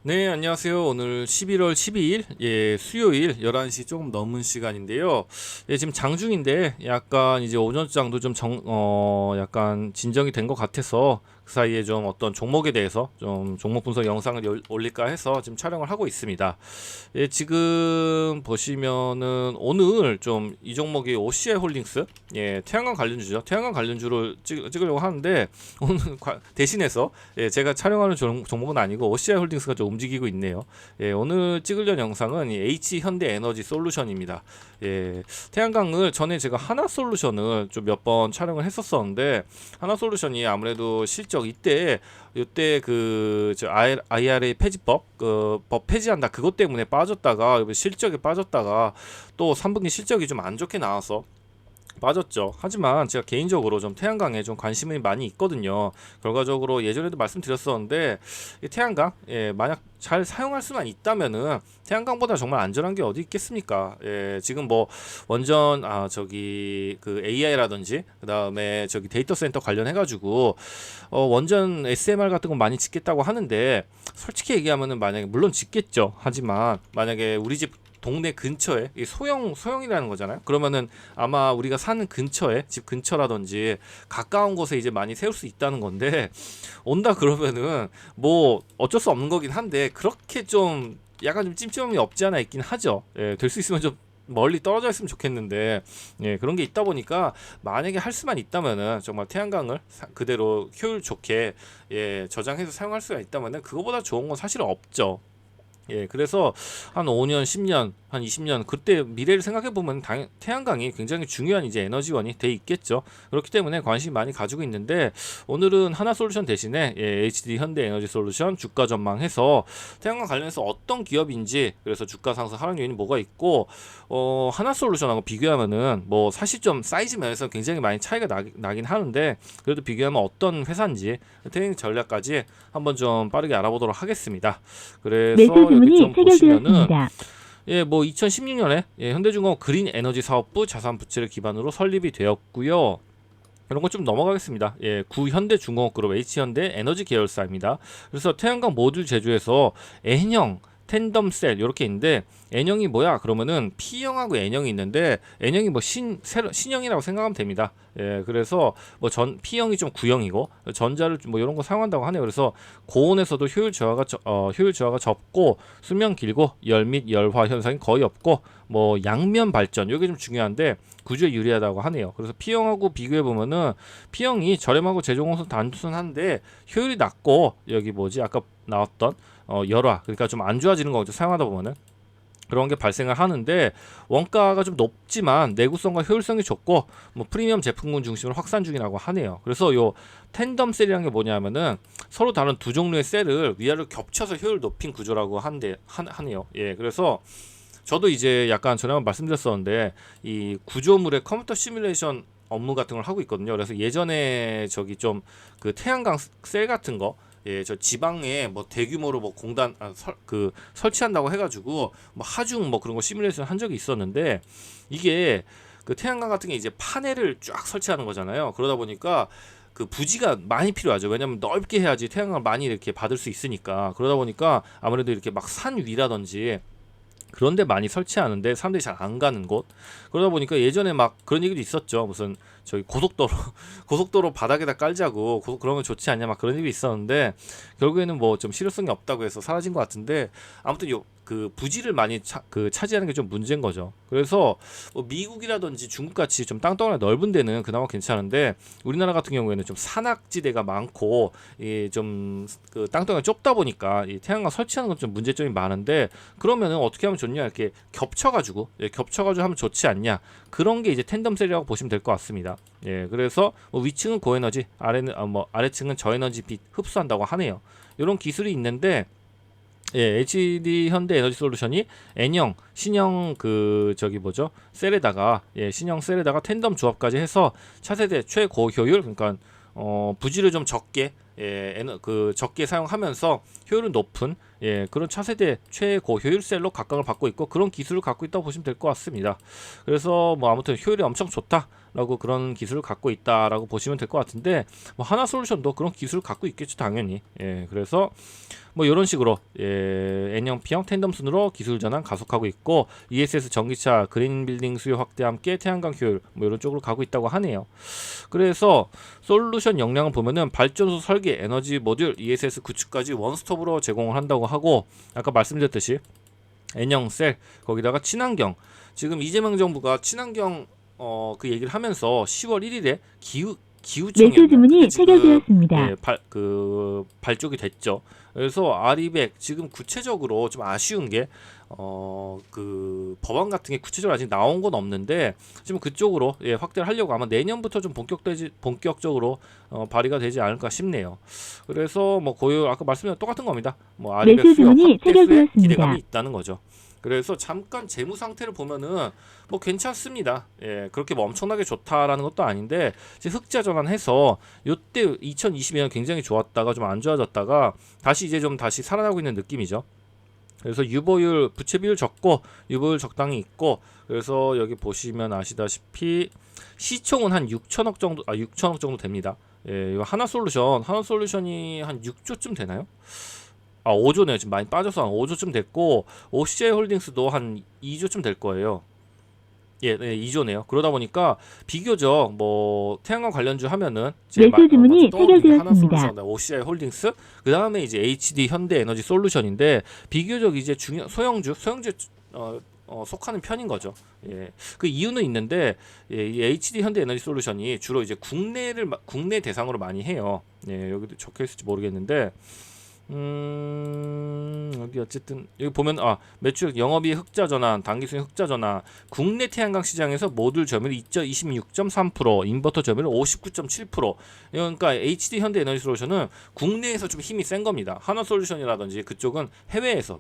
네, 안녕하세요. 오늘 11월 12일, 수요일 11시 조금 넘은 시간인데요. 지금 장중인데 약간 이제 오전장도 좀 약간 진정이 된 것 같아서 그 사이에 좀 어떤 종목에 대해서 좀 종목 분석 영상을 올릴까 해서 지금 촬영을 하고 있습니다. 지금 보시면은 오늘 좀 이 종목이 OCI 홀딩스, 태양광 관련주죠. 태양광 관련주를 찍으려고 하는데 오늘 대신해서 제가 촬영하는 종목은 아니고 OCI 홀딩스가 좀 움직이고 있네요. 오늘 찍으려는 영상은 이 H현대에너지 솔루션입니다. 태양광을 전에 제가 하나솔루션을 좀 몇 번 촬영을 했었었는데 하나솔루션이 아무래도 실적 이때 그 IRA 폐지법 법 폐지한다 그것 때문에 빠졌다가 실적이 빠졌다가 또 3분기 실적이 좀 안 좋게 나와서 빠졌죠. 하지만 제가 개인적으로 좀 태양광에 좀 관심이 많이 있거든요. 결과적으로 예전에도 말씀드렸었는데 이 태양광 만약 잘 사용할 수만 있다면은 태양광보다 정말 안전한 게 어디 있겠습니까? 지금 뭐 원전 저기 그 AI라든지 그다음에 저기 데이터 센터 관련해 가지고 원전 SMR 같은 거 많이 짓겠다고 하는데 솔직히 얘기하면은 만약에 물론 짓겠죠. 하지만 만약에 우리 집 동네 근처에 소형이라는 거잖아요. 그러면은 아마 우리가 사는 근처에 집 근처라든지 가까운 곳에 이제 많이 세울 수 있다는 건데 온다 그러면은 뭐 어쩔 수 없는 거긴 한데 그렇게 좀 약간 좀 찜찜함이 없지 않아 있긴 하죠. 될 수 있으면 좀 멀리 떨어져 있으면 좋겠는데 그런 게 있다 보니까 만약에 할 수만 있다면은 정말 태양광을 그대로 효율 좋게 저장해서 사용할 수가 있다면은 그거보다 좋은 건 사실 없죠. 그래서 한 5년, 10년, 한 20년 그때 미래를 생각해 보면 태양광이 굉장히 중요한 이제 에너지원이 돼 있겠죠. 그렇기 때문에 관심 많이 가지고 있는데 오늘은 하나솔루션 대신에 HD 현대에너지솔루션 주가 전망해서 태양광 관련해서 어떤 기업인지 그래서 주가 상승 하락 요인이 뭐가 있고 하나솔루션하고 비교하면은 뭐 사실 좀 사이즈 면에서 굉장히 많이 차이가 나긴 하는데 그래도 비교하면 어떤 회사인지 트레이딩 전략까지 한번 좀 빠르게 알아보도록 하겠습니다. 매수 그래서 여기 주문이 좀 보시면은 체결되었습니다. 뭐 2016년에 현대중공업 그린 에너지 사업부 자산 부채를 기반으로 설립이 되었고요. 이런 거 좀 넘어가겠습니다. 구현대중공업 그룹 H현대 에너지 계열사입니다. 그래서 태양광 모듈 제조에서 N형 텐덤셀 이렇게 있는데 N형이 뭐야? 그러면은 P형하고 N형이 있는데 N형이 뭐 신형이라고 생각하면 됩니다. 그래서 뭐 P형이 좀 구형이고 전자를 뭐 이런 거 사용한다고 하네요. 그래서 고온에서도 효율 저하가 적고 수명 길고 열 및 열화 현상이 거의 없고 뭐 양면 발전 이게 좀 중요한데 구조에 유리하다고 하네요. 그래서 P형하고 비교해 보면은 P형이 저렴하고 제조 공속 단순한데 효율이 낮고 여기 뭐지 아까 나왔던 열화 그러니까 좀 안 좋아지는 거죠 사용하다 보면은 그런 게 발생을 하는데 원가가 좀 높지만 내구성과 효율성이 좋고 뭐 프리미엄 제품군 중심으로 확산 중이라고 하네요. 그래서 요 텐덤 셀이라는 게 뭐냐면은 서로 다른 두 종류의 셀을 위아래로 겹쳐서 효율 높인 구조라고 하네요. 그래서 저도 이제 약간 전에 한번 말씀드렸었는데 이 구조물의 컴퓨터 시뮬레이션 업무 같은 걸 하고 있거든요. 그래서 예전에 저기 좀 그 태양광 셀 같은 거 저 지방에 뭐 대규모로 뭐 설치한다고 해가지고 뭐 하중 뭐 그런 거 시뮬레이션 한 적이 있었는데 이게 그 태양광 같은 게 이제 파넬을 쫙 설치하는 거잖아요. 그러다 보니까 그 부지가 많이 필요하죠. 왜냐면 넓게 해야지 태양광을 많이 이렇게 받을 수 있으니까. 그러다 보니까 아무래도 이렇게 막 산 위라든지 그런데 많이 설치하는데 사람들이 잘 안 가는 곳 그러다 보니까 예전에 막 그런 얘기도 있었죠. 무슨 저기 고속도로 고속도로 바닥에다 깔자고 그러면 좋지 않냐 막 그런 얘기 있었는데 결국에는 뭐 좀 실효성이 없다고 해서 사라진 것 같은데 아무튼 그 부지를 많이 차지하는 게 좀 문제인 거죠. 그래서 뭐 미국이라든지 중국 같이 좀 땅덩어리 넓은 데는 그나마 괜찮은데 우리나라 같은 경우에는 좀 산악지대가 많고 이좀그 땅덩이가 좁다 보니까 이 태양광 설치하는 건 좀 문제점이 많은데 그러면은 어떻게 하면 좋냐 이렇게 겹쳐가지고 하면 좋지 않냐 그런 게 이제 텐덤셀이라고 보시면 될 것 같습니다. 그래서 뭐 위층은 고에너지 아래층은 저에너지 빛 흡수한다고 하네요. 이런 기술이 있는데 HD 현대 에너지 솔루션이 N형 신형 그 저기 뭐죠 셀에다가 신형 셀에다가 텐덤 조합까지 해서 차세대 최고 효율 그러니까 부지를 좀 적게 그 적게 사용하면서 효율은 높은 그런 차세대 최고 효율 셀로 각광을 받고 있고 그런 기술을 갖고 있다고 보시면 될 것 같습니다. 그래서 뭐 아무튼 효율이 엄청 좋다라고 그런 기술을 갖고 있다라고 보시면 될 것 같은데 뭐 하나솔루션도 그런 기술을 갖고 있겠죠 당연히. 그래서 뭐 이런 식으로 N형, P형 텐덤 순으로 기술 전환 가속하고 있고 ESS 전기차 그린 빌딩 수요 확대와 함께 태양광 효율 뭐 이런 쪽으로 가고 있다고 하네요. 그래서 솔루션 역량을 보면은 발전소 설계, 에너지 모듈, ESS 구축까지 원스톱으로 제공을 한다고 하고 아까 말씀드렸듯이 N형 셀 거기다가 친환경 지금 이재명 정부가 친환경 그 얘기를 하면서 10월 1일에 기후청이 매수 주문이 체결되었습니다. 발족이 됐죠. 그래서 아리백 지금 구체적으로 좀 아쉬운 게 그 법안 같은 게 구체적으로 아직 나온 건 없는데 지금 그쪽으로 확대를 하려고 아마 내년부터 좀 본격적으로 발의가 되지 않을까 싶네요. 그래서 뭐 고유 아까 말씀드린 똑같은 겁니다. 뭐 아리백 매수 수요 주문이 확대 수에 체결되었습니다. 기대감이 있다는 거죠. 그래서 잠깐 재무 상태를 보면은 뭐 괜찮습니다. 그렇게 뭐 엄청나게 좋다라는 것도 아닌데 이제 흑자 전환해서 요때 2022년 굉장히 좋았다가 좀 안 좋아졌다가 다시 이제 좀 다시 살아나고 있는 느낌이죠. 그래서 유보율 부채 비율 적고 유보율 적당히 있고 그래서 여기 보시면 아시다시피 시총은 한 6천억 정도 6천억 정도 됩니다. 이거 하나솔루션이 한 6조쯤 되나요? 5조네요. 지금 많이 빠져서 한 5조쯤 됐고 OCI 홀딩스도 한 2조쯤 될 거예요. 2조네요. 그러다 보니까 비교적 뭐 태양광 관련주 하면은 매수 주문이 체결되었습니다. 하나솔루션, OCI 홀딩스, 그 다음에 이제 HD 현대에너지 솔루션인데 비교적 이제 소형주 속하는 편인 거죠. 그 이유는 있는데 이 HD 현대에너지 솔루션이 주로 이제 국내 대상으로 많이 해요. 여기도 적혀 있을지 모르겠는데. 여기 어쨌든 여기 보면 매출 영업이익 흑자 전환, 당기순이익 흑자 전환, 국내 태양광 시장에서 모듈 점유율 26.3%, 인버터 점유율 59.7%. 그러니까 HD 현대에너지 솔루션은 국내에서 좀 힘이 센 겁니다. 하나솔루션이라든지 그쪽은 해외에서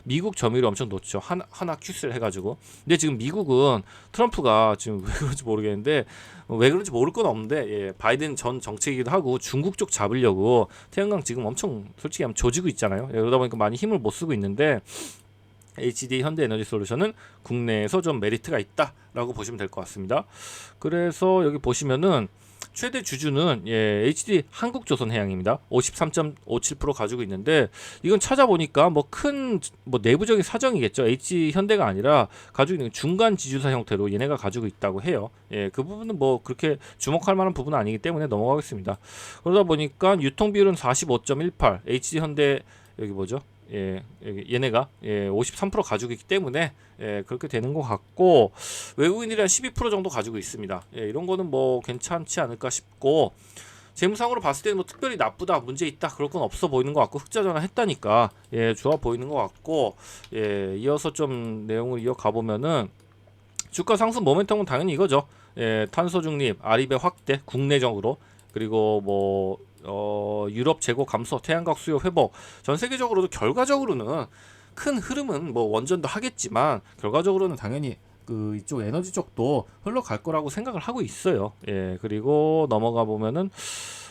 미국 점유율이 엄청 높죠. 하나 큐스를 해가지고. 근데 지금 미국은 트럼프가 지금 왜 그런지 모르겠는데 왜 그런지 모를 건 없는데 바이든 전 정책이기도 하고 중국 쪽 잡으려고 태양광 지금 엄청 솔직히 하면 조지고 있잖아요. 그러다 보니까 많이 힘을 못 쓰고 있는데 HD 현대에너지 솔루션은 국내에서 좀 메리트가 있다라고 보시면 될 것 같습니다. 그래서 여기 보시면은 최대 주주는 HD 한국조선해양입니다. 53.57% 가지고 있는데 이건 찾아보니까 뭐 큰 내부적인 사정이겠죠. HD 현대가 아니라 가지고 있는 중간 지주사 형태로 얘네가 가지고 있다고 해요. 그 부분은 뭐 그렇게 주목할 만한 부분은 아니기 때문에 넘어가겠습니다. 그러다 보니까 유통 비율은 45.18, HD 현대 여기 뭐죠? 얘네가 53% 가지고 있기 때문에 그렇게 되는 것 같고 외국인들이 한 12% 정도 가지고 있습니다. 이런 거는 뭐 괜찮지 않을까 싶고 재무상으로 봤을 때는 뭐 특별히 나쁘다 문제 있다 그럴 건 없어 보이는 것 같고 흑자 전환했다니까 좋아 보이는 것 같고 이어서 좀 내용을 이어가 보면은 주가 상승 모멘텀은 당연히 이거죠. 탄소 중립, 아리배 확대 국내적으로 그리고 뭐 유럽 재고 감소, 태양광 수요 회복 전 세계적으로도 결과적으로는 큰 흐름은 뭐 원전도 하겠지만 결과적으로는 당연히 그 이쪽 에너지 쪽도 흘러갈 거라고 생각을 하고 있어요. 그리고 넘어가 보면은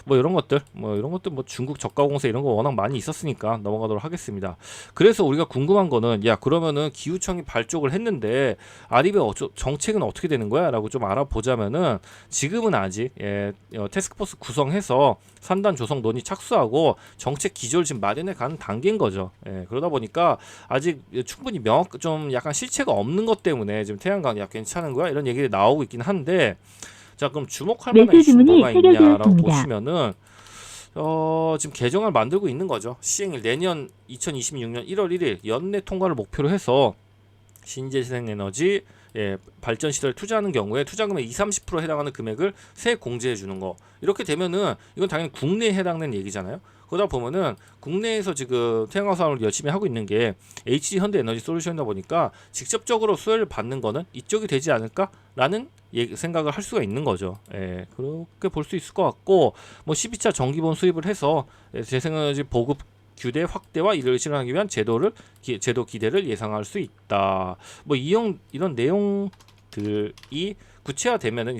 뭐 이런 것들 뭐 중국 저가 공세 이런 거 워낙 많이 있었으니까 넘어가도록 하겠습니다. 그래서 우리가 궁금한 거는 야 그러면은 기후청이 발족을 했는데 아리베 정책은 어떻게 되는 거야? 라고 좀 알아보자면은 지금은 아직 태스크포스 구성해서 산단 조성 논의 착수하고 정책 기조를 지금 마련해 가는 단계인 거죠. 그러다 보니까 아직 충분히 좀 약간 실체가 없는 것 때문에 지금 태양광 야 괜찮은 거야? 이런 얘기들이 나오고 있긴 한데 자 그럼 주목할 만한 이슈는 뭐가 있냐라고 보시면은 지금 개정을 만들고 있는 거죠. 시행일 내년 2026년 1월 1일 연내 통과를 목표로 해서 신재생에너지 발전 시설에 투자하는 경우에 투자금의 20-30% 해당하는 금액을 세액 공제해 주는 거. 이렇게 되면은 이건 당연히 국내에 해당되는 얘기잖아요. 그러다 보면은 국내에서 지금 태양광 사업을 열심히 하고 있는 게 HD 현대에너지 솔루션이다 보니까 직접적으로 수혜를 받는 거는 이쪽이 되지 않을까라는 생각을 할 수가 있는 거죠. 그렇게 볼 수 있을 것 같고 뭐 12차 정기본 수입을 해서 재생에너지 보급 규제 확대와 이를 실현하기 위한 제도 기대를 예상할 수 있다. 뭐 이런 내용들이 구체화 되면은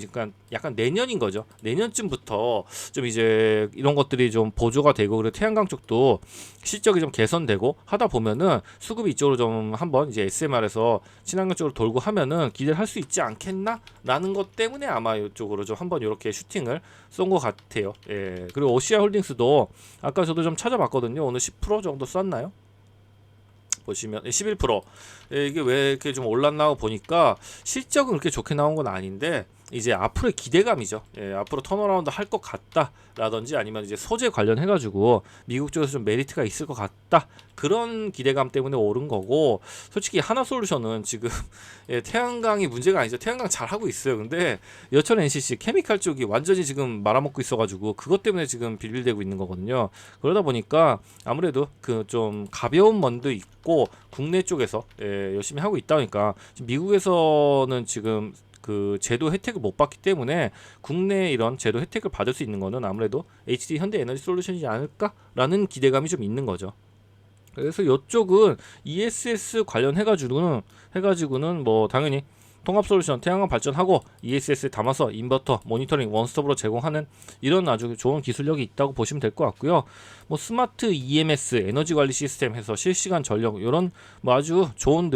약간 내년인 거죠. 내년쯤부터 좀 이제 이런 것들이 좀 보조가 되고, 그리고 태양광 쪽도 실적이 좀 개선되고 하다 보면은 수급이 이쪽으로 좀 한번 이제 SMR에서 친환경 쪽으로 돌고 하면은 기대를 할 수 있지 않겠나? 라는 것 때문에 아마 이쪽으로 좀 한번 이렇게 슈팅을 쏜 것 같아요. 예. 그리고 OCI 홀딩스도 아까 저도 좀 찾아봤거든요. 오늘 10% 정도 쐈나요? 보시면 11%. 예, 이게 왜 이렇게 좀 올랐나 보니까 실적은 그렇게 좋게 나온 건 아닌데 이제 앞으로의 기대감이죠. 예, 앞으로 턴어라운드 할 것 같다라든지 아니면 이제 소재 관련해 가지고 미국 쪽에서 좀 메리트가 있을 것 같다, 그런 기대감 때문에 오른 거고, 솔직히 하나솔루션은 지금 예, 태양광이 문제가 아니죠. 태양광 잘 하고 있어요. 근데 여천 NCC 케미칼 쪽이 완전히 지금 말아먹고 있어가지고 그것 때문에 지금 빌빌대고 있는 거거든요. 그러다 보니까 아무래도 그 좀 가벼운 면도 있고 국내 쪽에서 예, 열심히 하고 있다 보니까 미국에서는 지금 그 제도 혜택을 못 받기 때문에 국내 이런 제도 혜택을 받을 수 있는 거는 아무래도 HD 현대 에너지 솔루션이지 않을까라는 기대감이 좀 있는 거죠. 그래서 이쪽은 ESS 관련해가지고는 뭐 당연히 통합 솔루션 태양광 발전하고 ESS에 담아서 인버터 모니터링 원스톱으로 제공하는 이런 아주 좋은 기술력이 있다고 보시면 될 것 같고요. 뭐 스마트 EMS 에너지 관리 시스템 해서 실시간 전력 이런 뭐 아주 좋은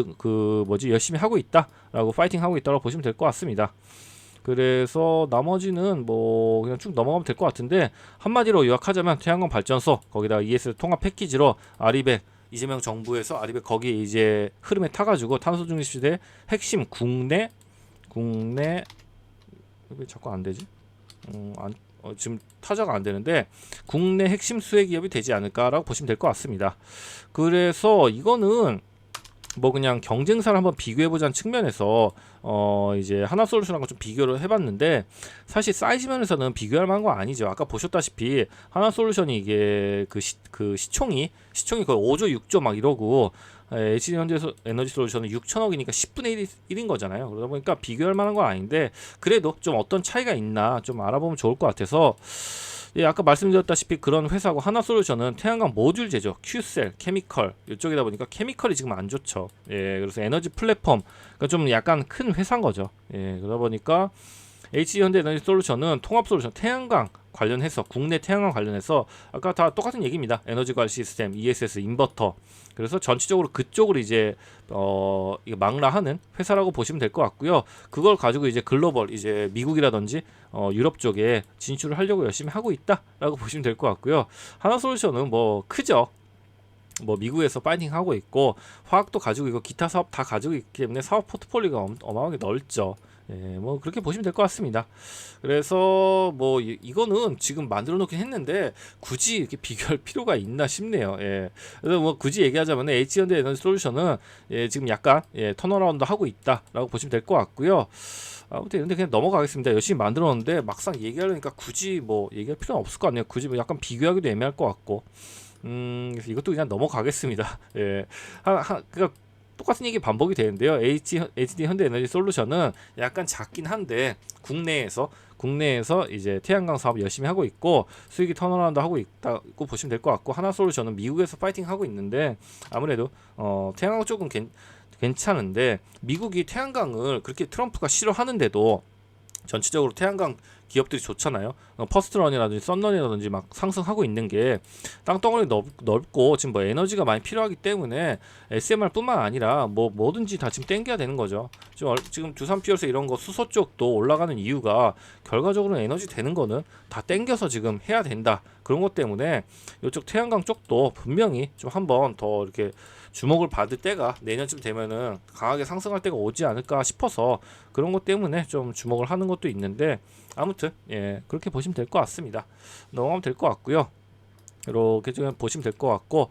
열심히 하고 있다라고 파이팅 하고 있다고 보시면 될 것 같습니다. 그래서 나머지는 뭐 그냥 쭉 넘어가면 될 것 같은데, 한마디로 요약하자면 태양광 발전소 거기다 ES 통합 패키지로 아리백, 이재명 정부에서 아리백 거기에 이제 흐름에 타가지고 탄소 중립 시대 핵심 국내 왜 자꾸 안 되지? 지금 타자가 안 되는데 국내 핵심 수혜 기업이 되지 않을까라고 보시면 될 것 같습니다. 그래서 이거는 뭐 그냥 경쟁사를 한번 비교해보자는 측면에서 이제 하나솔루션하고 좀 비교를 해봤는데, 사실 사이즈 면에서는 비교할 만한 거 아니죠. 아까 보셨다시피 하나솔루션이 이게 시총이 거의 5조 6조 막 이러고 HD현대 에너지 솔루션은 6천억이니까 10분의 1인 거잖아요. 그러다 보니까 비교할 만한 건 아닌데 그래도 좀 어떤 차이가 있나 좀 알아보면 좋을 것 같아서, 예, 아까 말씀드렸다시피 그런 회사고, 하나솔루션은 태양광 모듈 제조, Q셀, 케미컬 이쪽이다 보니까 케미컬이 지금 안 좋죠. 예, 그래서 에너지 플랫폼, 그러니까 좀 약간 큰 회사인 거죠. 예, 그러다 보니까 HD현대 에너지 솔루션은 통합 솔루션, 태양광 관련해서 국내 태양광 관련해서 아까 다 똑같은 얘기입니다. 에너지 관리 시스템, ESS, 인버터. 그래서 전체적으로 그쪽으로 이제 이거 망라하는 회사라고 보시면 될 것 같고요. 그걸 가지고 이제 글로벌 이제 미국이라든지 유럽 쪽에 진출을 하려고 열심히 하고 있다라고 보시면 될 것 같고요. 하나솔루션은 뭐 크죠. 뭐 미국에서 파이팅 하고 있고 화학도 가지고 있고 기타 사업 다 가지고 있기 때문에 사업 포트폴리오가 어마어마하게 넓죠. 예, 뭐 그렇게 보시면 될 것 같습니다. 그래서 뭐 이거는 지금 만들어 놓긴 했는데 굳이 이렇게 비교할 필요가 있나 싶네요. 예. 그래서 뭐 굳이 얘기하자면 H현대 에너지 솔루션은 예, 지금 약간 예, 턴어라운드 하고 있다라고 보시면 될 것 같고요. 아무튼 근데 그냥 넘어가겠습니다. 열심히 만들었는데 막상 얘기하려니까 굳이 뭐 얘기할 필요는 없을 것 같네요. 굳이 뭐 약간 비교하기도 애매할 것 같고. 그래서 이것도 그냥 넘어가겠습니다. 예. 그러니까 똑같은 얘기 반복이 되는데요. HD 현대 에너지 솔루션은 약간 작긴 한데 국내에서 이제 태양광 사업 열심히 하고 있고 수익이 턴어라운드 하고 있다고 보시면 될 것 같고, 하나솔루션은 미국에서 파이팅 하고 있는데 아무래도 태양광 쪽은 괜찮은데 미국이 태양광을 그렇게 트럼프가 싫어하는데도 전체적으로 태양광 기업들이 좋잖아요. 퍼스트런이라든지 썬런이라든지 막 상승하고 있는 게 땅덩어리 넓고 지금 뭐 에너지가 많이 필요하기 때문에 SMR뿐만 아니라 뭐 뭐든지 다 지금 땡겨야 되는 거죠. 지금 두산 피어스 이런 거 수소 쪽도 올라가는 이유가 결과적으로 에너지 되는 거는 다 땡겨서 지금 해야 된다. 그런 것 때문에 이쪽 태양광 쪽도 분명히 좀 한번 더 이렇게 주목을 받을 때가 내년쯤 되면은 강하게 상승할 때가 오지 않을까 싶어서 그런 것 때문에 좀 주목을 하는 것도 있는데, 아무튼 예, 그렇게 보시면 될 것 같습니다. 넘어가면 될 것 같고요. 이렇게 좀 보시면 될 것 같고,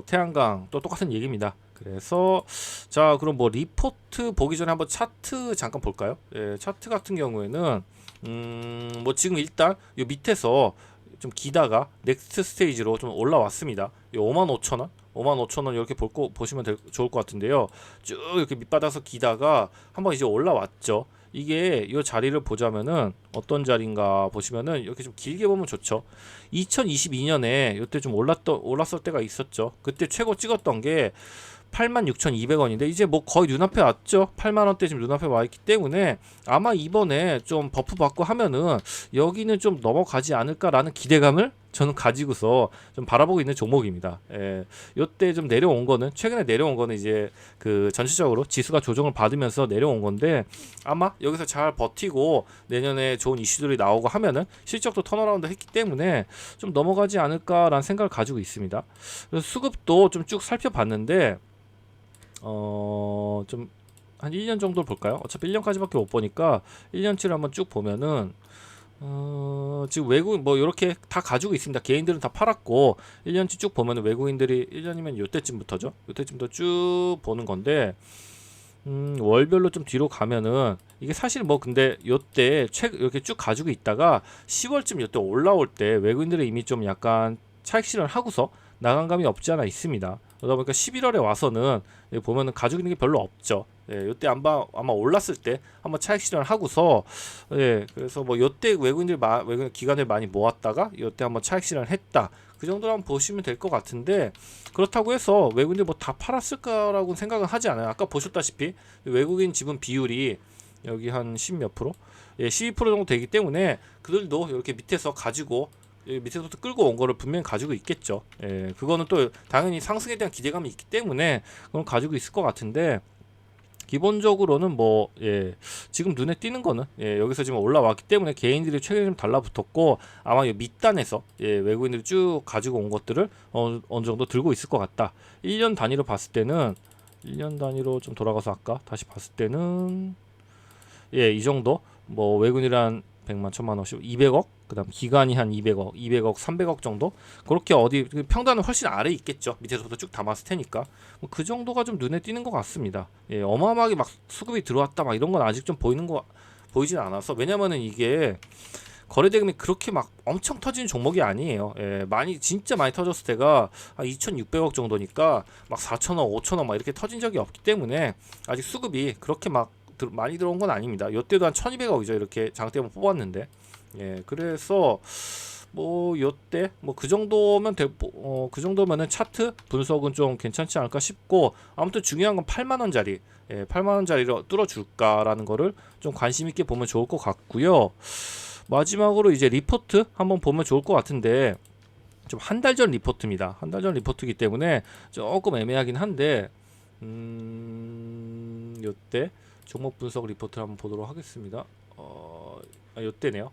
태양광 또 똑같은 얘기입니다. 그래서 자, 그럼 뭐 리포트 보기 전에 한번 차트 잠깐 볼까요? 예, 차트 같은 경우에는 뭐 지금 일단 요 밑에서 좀 기다가 넥스트 스테이지로 좀 올라왔습니다. 55,000원 55,000원 이렇게 보시면 좋을 것 같은데요. 쭉 이렇게 밑바닥에서 기다가 한번 이제 올라왔죠. 이게 이 자리를 보자면은 어떤 자리인가 보시면은 이렇게 좀 길게 보면 좋죠. 2022년에 이때 좀 올랐을 때가 있었죠. 그때 최고 찍었던 게 86,200원인데 이제 뭐 거의 눈앞에 왔죠. 8만원대 지금 눈앞에 와 있기 때문에 아마 이번에 좀 버프 받고 하면은 여기는 좀 넘어가지 않을까라는 기대감을 저는 가지고서 좀 바라보고 있는 종목입니다. 예, 요때 좀 내려온 거는 최근에 내려온 거는 이제 그 전체적으로 지수가 조정을 받으면서 내려온 건데 아마 여기서 잘 버티고 내년에 좋은 이슈들이 나오고 하면은 실적도 턴어라운드 했기 때문에 좀 넘어가지 않을까라는 생각을 가지고 있습니다. 그래서 수급도 좀 쭉 살펴봤는데 좀 한 1년 정도 볼까요? 어차피 1년까지밖에 못 보니까 1년치를 한번 쭉 보면은 지금 외국인 뭐 이렇게 다 가지고 있습니다. 개인들은 다 팔았고 1년치 쭉 보면 외국인들이 1년이면 요때쯤부터죠. 요때쯤부터 쭉 보는 건데 월별로 좀 뒤로 가면은 이게 사실 뭐 근데 요때 이렇게 쭉 가지고 있다가 10월쯤 요때 올라올 때 외국인들이 이미 좀 약간 차익 실현을 하고서 나간 감이 없지 않아 있습니다. 그러다 보니까 11월에 와서는 보면은 가지고 있는 게 별로 없죠. 예, 요때 아마 올랐을 때 한번 차익 실현을 하고서 예, 그래서 뭐 요때 외국인 기관을 많이 모았다가 요때 한번 차익 실현을 했다. 그 정도로 한번 보시면 될 것 같은데 그렇다고 해서 외국인들 뭐 다 팔았을까라고 생각은 하지 않아요. 아까 보셨다시피 외국인 지분 비율이 여기 한 10 몇 프로? 예, 12% 정도 되기 때문에 그들도 이렇게 밑에서 가지고 밑에서부터 끌고 온 거를 분명히 가지고 있겠죠. 예, 그거는 또 당연히 상승에 대한 기대감이 있기 때문에 그건 가지고 있을 것 같은데 기본적으로는 뭐 지금 눈에 띄는 거는 여기서 지금 올라왔기 때문에 개인들이 최근에 좀 달라붙었고 아마 이 밑단에서 외국인들이 쭉 가지고 온 것들을 어느 정도 들고 있을 것 같다. 1년 단위로 봤을 때는 1년 단위로 좀 돌아가서 아까 다시 봤을 때는 이 정도 뭐 외국인이란 100만, 1000만 원씩 200억, 그다음 기간이 한 200억, 200억, 300억 정도 그렇게 어디 평단은 훨씬 아래 있겠죠. 밑에서부터 쭉 담았을 테니까 뭐 그 정도가 좀 눈에 띄는 것 같습니다. 어마어마하게 막 수급이 들어왔다 막 이런 건 아직 좀 보이진 않아서 왜냐면은 이게 거래대금이 그렇게 막 엄청 터지는 종목이 아니에요. 진짜 많이 터졌을 때가 한 2,600억 정도니까 막 4,000억, 5,000억 막 이렇게 터진 적이 없기 때문에 아직 수급이 그렇게 막 많이 들어온 건 아닙니다. 이때도 한 1,200억이죠. 이렇게 장대만 뽑았는데, 그래서 뭐 이때 뭐 그 정도면 그 정도면은 차트 분석은 좀 괜찮지 않을까 싶고 아무튼 중요한 건 8만 원짜리, 8만 원짜리로 뚫어줄까라는 거를 좀 관심 있게 보면 좋을 것 같고요. 마지막으로 이제 리포트 한번 보면 좋을 것 같은데 좀 한 달 전 리포트입니다. 한 달 전 리포트이기 때문에 조금 애매하긴 한데 요때 종목 분석 리포트를 한번 보도록 하겠습니다. 요때네요.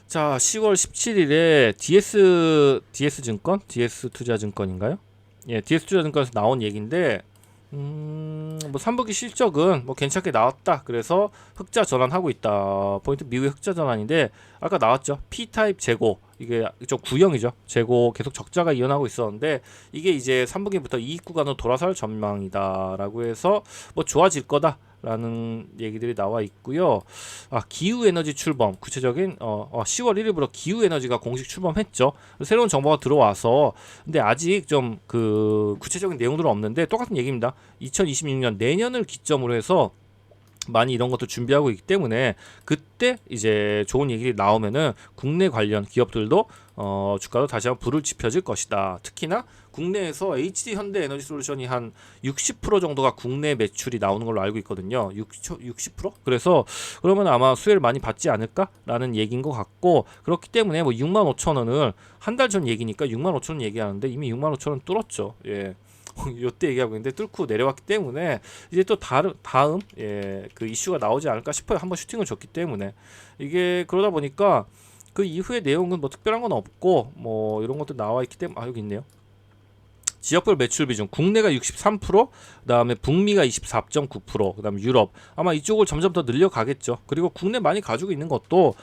자, 10월 17일에 DS 증권, DS 투자증권인가요? DS 투자증권에서 나온 얘기인데 뭐 3분기 실적은 뭐 괜찮게 나왔다. 그래서 흑자 전환하고 있다. 포인트 미국의 흑자 전환인데 아까 나왔죠. P타입 재고 이게 좀 구형이죠. 재고 계속 적자가 이어나고 있었는데 이게 이제 3분기부터 이익 구간으로 돌아설 전망이다라고 해서 뭐 좋아질 거다라는 얘기들이 나와 있고요. 기후 에너지 출범 구체적인 10월 1일부터 기후 에너지가 공식 출범했죠. 새로운 정보가 들어와서 근데 아직 좀 그 구체적인 내용들은 없는데 똑같은 얘기입니다. 2026년 내년을 기점으로 해서 많이 이런 것도 준비하고 있기 때문에 그때 이제 좋은 얘기들이 나오면은 국내 관련 기업들도 주가도 다시 한번 불을 지펴질 것이다. 특히나 국내에서 HD 현대 에너지 솔루션이 한 60% 정도가 국내 매출이 나오는 걸로 알고 있거든요. 60%? 그래서 그러면 아마 수혜를 많이 받지 않을까라는 얘기인 것 같고 그렇기 때문에 뭐 65,000원을 한 달 전 얘기니까 65,000원 얘기하는데 이미 65,000원 뚫었죠. 요때 얘기하고 있는데 뚫고 내려왔기 때문에 이제 또 다음 그 이슈가 나오지 않을까 싶어요. 한번 슈팅을 줬기 때문에 이게 그러다 보니까 그 이후의 내용은 뭐 특별한 건 없고 뭐 이런 것도 나와 있기 때문에 여기 있네요. 지역별 매출 비중 국내가 63%, 그다음에 북미가 24.9%, 그다음에 유럽 아마 이쪽을 점점 더 늘려가겠죠. 그리고 국내 많이 가지고 있는 것도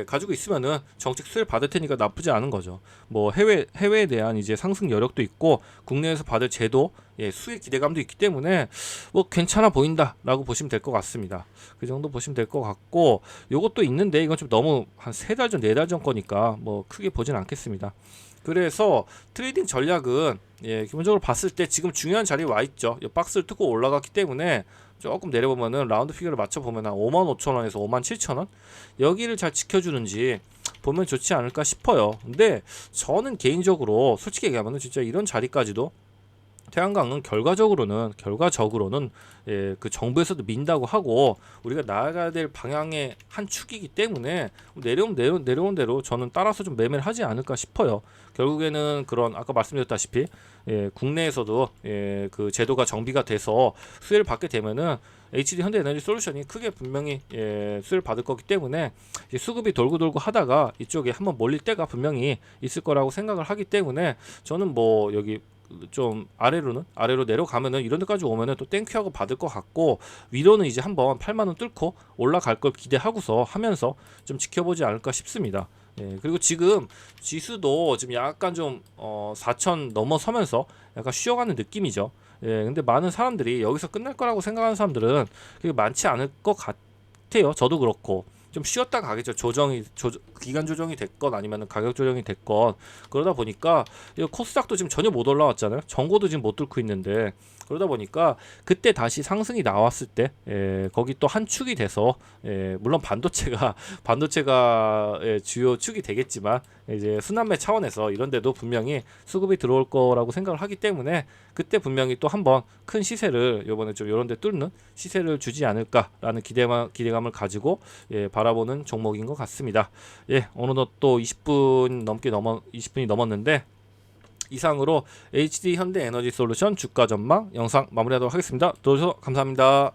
가지고 있으면은 정책 수혜를 받을 테니까 나쁘지 않은 거죠. 뭐 해외에 대한 이제 상승 여력도 있고 국내에서 받을 제도 수혜 기대감도 있기 때문에 뭐 괜찮아 보인다라고 보시면 될 것 같습니다. 그 정도 보시면 될 것 같고 요것도 있는데 이건 좀 너무 한 3달 전, 4달 전 거니까 뭐 크게 보진 않겠습니다. 그래서 트레이딩 전략은 기본적으로 봤을 때 지금 중요한 자리에 와 있죠. 박스를 뚫고 올라갔기 때문에 조금 내려보면은 라운드 피겨를 맞춰보면 한 55,000원에서 57,000원 여기를 잘 지켜주는지 보면 좋지 않을까 싶어요. 근데 저는 개인적으로 솔직히 얘기하면은 진짜 이런 자리까지도 태양광은 결과적으로는 예, 그 정부에서도 민다고 하고 우리가 나아가야 될 방향의 한 축이기 때문에 내려온 대로 저는 따라서 좀 매매를 하지 않을까 싶어요. 결국에는 그런 아까 말씀드렸다시피 예, 국내에서도 예, 그 제도가 정비가 돼서 수혜를 받게 되면은 HD 현대에너지솔루션이 크게 분명히 예, 수혜를 받을 거기 때문에 이제 수급이 돌고 하다가 이쪽에 한번 몰릴 때가 분명히 있을 거라고 생각을 하기 때문에 저는 뭐 여기 좀 아래로 내려가면은 이런 데까지 오면은 또 땡큐하고 받을 것 같고 위로는 이제 한번 8만원 뚫고 올라갈 걸 기대하고서 하면서 좀 지켜보지 않을까 싶습니다. 예, 그리고 지금 지수도 지금 약간 좀 4천 넘어서면서 약간 쉬어가는 느낌이죠. 예, 근데 많은 사람들이 여기서 끝날 거라고 생각하는 사람들은 그게 많지 않을 것 같아요. 저도 그렇고 좀 쉬었다 가겠죠. 기간 조정이 됐건 아니면 가격 조정이 됐건 그러다 보니까 이 코스닥도 지금 전혀 못 올라왔잖아요. 정고도 지금 못 뚫고 있는데 그러다 보니까 그때 다시 상승이 나왔을 때 거기 또 한 축이 돼서 물론 반도체가 주요 축이 되겠지만 이제 순환매 차원에서 이런 데도 분명히 수급이 들어올 거라고 생각을 하기 때문에 그때 분명히 또 한번 큰 시세를 요번에 좀 이런 데 뚫는 시세를 주지 않을까라는 기대감을 가지고 바라보는 종목인 것 같습니다. 예, 어느덧 또 20분이 넘었는데 이상으로 HD 현대에너지솔루션 주가 전망 영상 마무리하도록 하겠습니다. 들어주셔서 감사합니다.